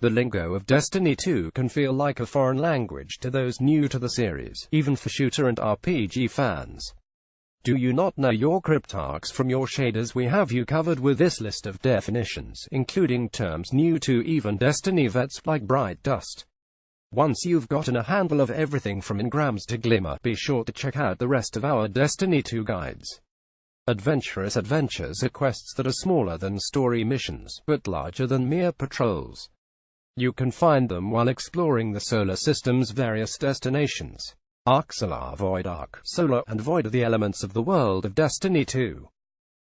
The lingo of Destiny 2 can feel like a foreign language to those new to the series, even for shooter and RPG fans. Do you not know your cryptarchs from your shaders? We have you covered with this list of definitions, including terms new to even Destiny vets, like bright dust. Once you've gotten a handle of everything from engrams to glimmer, be sure to check out the rest of our Destiny 2 guides. Adventurous adventures are quests that are smaller than story missions, but larger than mere patrols. You can find them while exploring the solar system's various destinations. Arc Solar, Void Arc, Solar, and Void are the elements of the world of Destiny 2.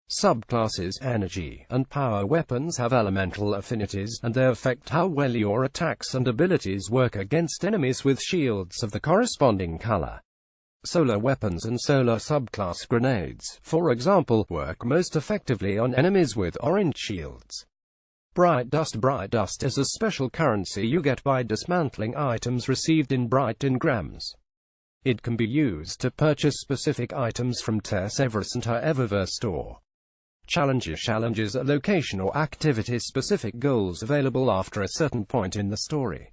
Subclasses, energy, and power weapons have elemental affinities, and they affect how well your attacks and abilities work against enemies with shields of the corresponding color. Solar weapons and solar subclass grenades, for example, work most effectively on enemies with orange shields. Bright dust is a special currency you get by dismantling items received in bright engrams. It can be used to purchase specific items from Tesseverus and her Eververse store. Challenges are location or activity-specific goals available after a certain point in the story.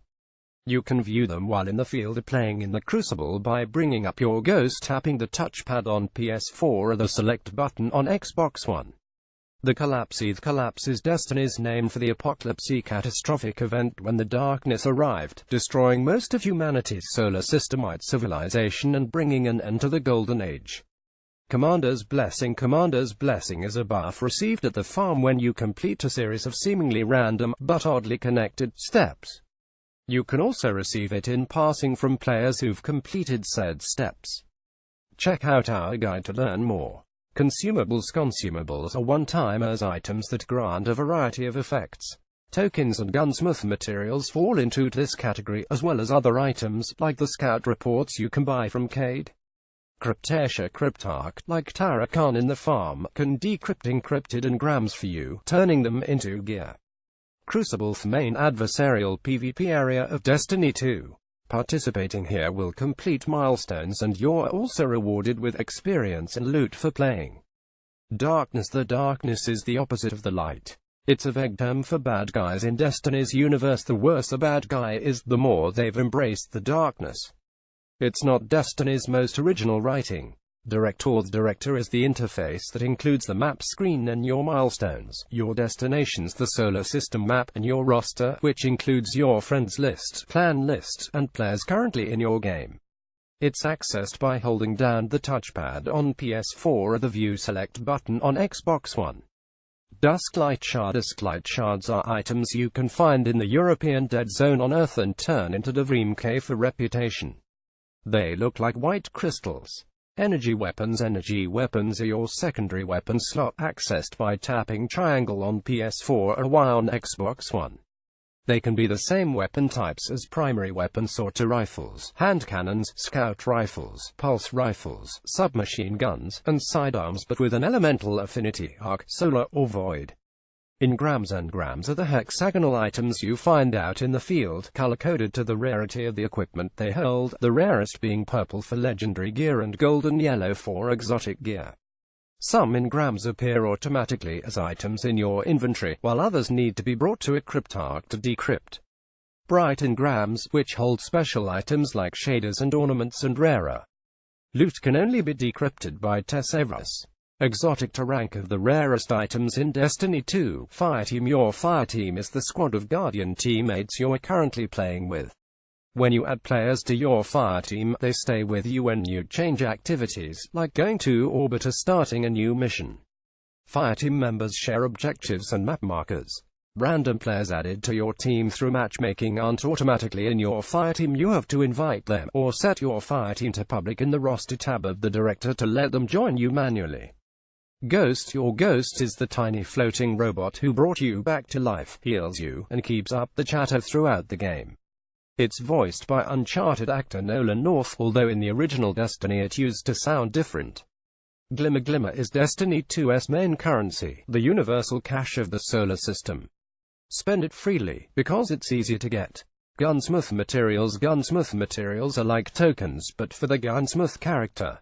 You can view them while in the field or playing in the Crucible by bringing up your ghost, tapping the touchpad on PS4 or the select button on Xbox One. The collapse is Destiny's name for the apocalypse catastrophic event when the darkness arrived, destroying most of humanity's solar systemite civilization and bringing an end to the Golden Age. Commander's Blessing is a buff received at the farm when you complete a series of seemingly random, but oddly connected, steps. You can also receive it in passing from players who've completed said steps. Check out our guide to learn more. Consumables are one-timers, items that grant a variety of effects. Tokens and gunsmith materials fall into this category, as well as other items, like the scout reports you can buy from Cade. Cryptarch, like Tara Khan in the farm, can decrypt encrypted engrams for you, turning them into gear. Crucible's main adversarial PvP area of Destiny 2. Participating here will complete milestones, and you're also rewarded with experience and loot for playing. Darkness. The darkness is the opposite of the light. It's a vague term for bad guys in Destiny's universe. The worse a bad guy is, the more they've embraced the darkness. It's not Destiny's most original writing. Director is the interface that includes the map screen and your milestones, your destinations, the solar system map, and your roster, which includes your friends list, clan list, and players currently in your game. It's accessed by holding down the touchpad on PS4 or the View Select button on Xbox One. Dusklight shards are items you can find in the European Dead Zone on Earth and turn into Devrimke for reputation. They look like white crystals. Energy weapons are your secondary weapon slot, accessed by tapping triangle on PS4 or Y on Xbox One. They can be the same weapon types as primary weapon sorter rifles, hand cannons, scout rifles, pulse rifles, submachine guns, and sidearms, but with an elemental affinity, arc, solar, or void. Engrams are the hexagonal items you find out in the field, color-coded to the rarity of the equipment they hold, the rarest being purple for legendary gear and golden yellow for exotic gear. Some engrams appear automatically as items in your inventory, while others need to be brought to a cryptarch to decrypt. Bright engrams, which hold special items like shaders and ornaments and rarer loot, can only be decrypted by Tesseverus. Exotic to rank of the rarest items in Destiny 2. Fireteam. Your fireteam is the squad of Guardian teammates you're currently playing with. When you add players to your fireteam, they stay with you when you change activities, like going to orbit or starting a new mission. Fireteam members share objectives and map markers. Random players added to your team through matchmaking aren't automatically in your fireteam. You have to invite them, or set your fireteam to public in the roster tab of the director to let them join you manually. Ghost. Your ghost is the tiny floating robot who brought you back to life, heals you, and keeps up the chatter throughout the game. It's voiced by Uncharted actor Nolan North, although in the original Destiny it used to sound different. Glimmer is Destiny 2's main currency, the universal cash of the solar system. Spend it freely, because it's easy to get. Gunsmith materials are like tokens, but for the gunsmith character.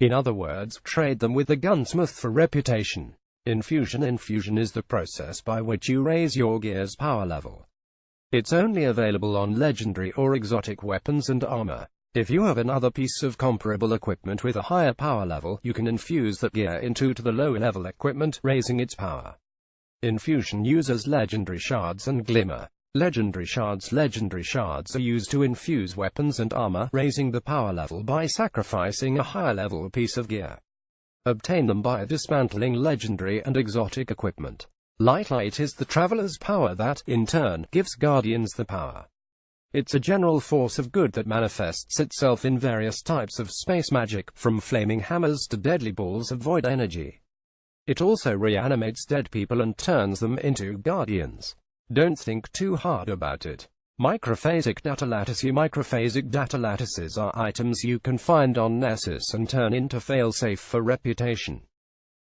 In other words, trade them with the gunsmith for reputation. Infusion is the process by which you raise your gear's power level. It's only available on legendary or exotic weapons and armor. If you have another piece of comparable equipment with a higher power level, you can infuse that gear into the lower level equipment, raising its power. Infusion uses legendary shards and glimmer. Legendary shards are used to infuse weapons and armor, raising the power level by sacrificing a higher level piece of gear. Obtain them by dismantling legendary and exotic equipment. Light is the Traveler's power that, in turn, gives Guardians the power. It's a general force of good that manifests itself in various types of space magic, from flaming hammers to deadly balls of void energy. It also reanimates dead people and turns them into Guardians. Don't think too hard about it. Microphasic data lattices are items you can find on Nessus and turn into failsafe for reputation.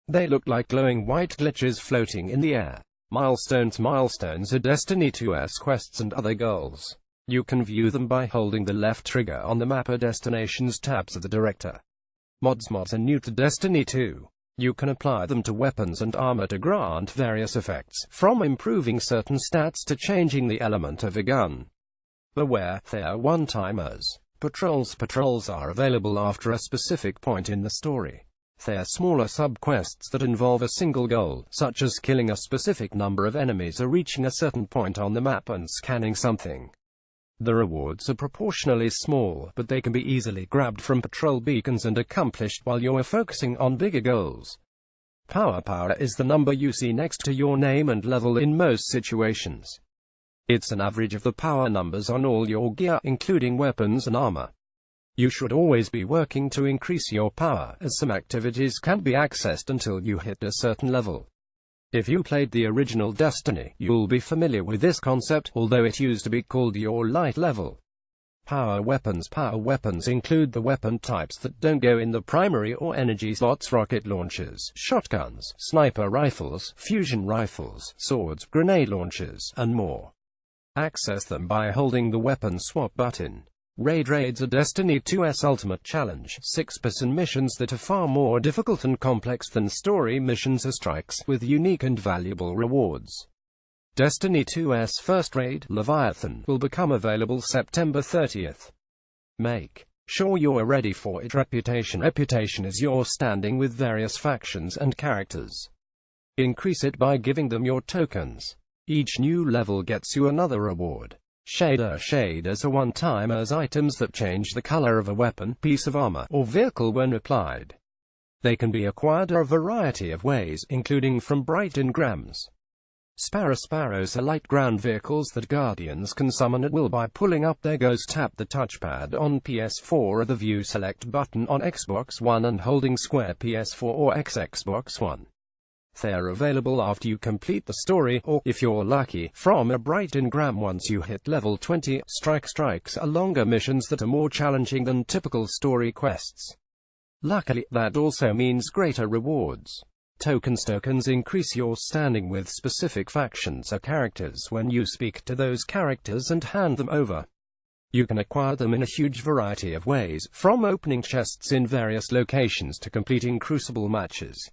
They look like glowing white glitches floating in the air. Milestones are Destiny 2's quests and other goals. You can view them by holding the left trigger on the Map or Destinations tabs of the director. Mods are new to Destiny 2. You can apply them to weapons and armor to grant various effects, from improving certain stats to changing the element of a gun. Beware, they are one-timers. Patrols are available after a specific point in the story. They are smaller sub-quests that involve a single goal, such as killing a specific number of enemies or reaching a certain point on the map and scanning something. The rewards are proportionally small, but they can be easily grabbed from patrol beacons and accomplished while you're focusing on bigger goals. Power is the number you see next to your name and level in most situations. It's an average of the power numbers on all your gear, including weapons and armor. You should always be working to increase your power, as some activities can't be accessed until you hit a certain level. If you played the original Destiny, you'll be familiar with this concept, although it used to be called your light level. Power weapons include the weapon types that don't go in the primary or energy slots: rocket launchers, shotguns, sniper rifles, fusion rifles, swords, grenade launchers, and more. Access them by holding the weapon swap button. Raids are Destiny 2's ultimate challenge, 6-person missions that are far more difficult and complex than story missions or strikes, with unique and valuable rewards. Destiny 2's first raid, Leviathan, will become available September 30th. Make sure you're ready for it. Reputation is your standing with various factions and characters. Increase it by giving them your tokens. Each new level gets you another reward. Shaders are one-timers, items that change the color of a weapon, piece of armor, or vehicle when applied. They can be acquired a variety of ways, including from bright engrams. Sparrows are light ground vehicles that Guardians can summon at will by pulling up their ghost. Tap the touchpad on PS4 or the View Select button on Xbox One and holding square PS4 or Xbox One. They are available after you complete the story, or, if you're lucky, from a bright engram once you hit level 20. Strikes are longer missions that are more challenging than typical story quests. Luckily, that also means greater rewards. Tokens increase your standing with specific factions or characters when you speak to those characters and hand them over. You can acquire them in a huge variety of ways, from opening chests in various locations to completing crucible matches.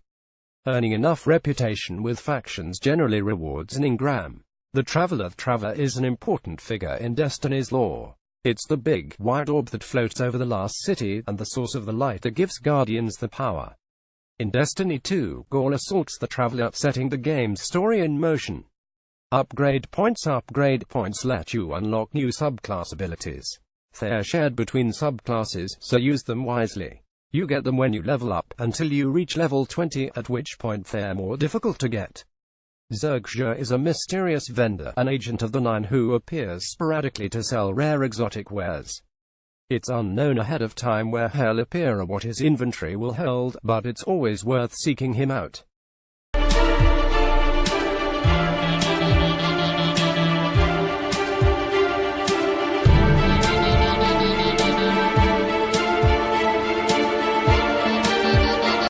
Earning enough reputation with factions generally rewards an engram. The Traveler is an important figure in Destiny's lore. It's the big, white orb that floats over the last city, and the source of the light that gives Guardians the power. In Destiny 2, Gaul assaults the Traveler, setting the game's story in motion. Upgrade points let you unlock new subclass abilities. They are shared between subclasses, so use them wisely. You get them when you level up, until you reach level 20, at which point they're more difficult to get. Zergja is a mysterious vendor, an agent of the Nine who appears sporadically to sell rare exotic wares. It's unknown ahead of time where he'll appear or what his inventory will hold, but it's always worth seeking him out.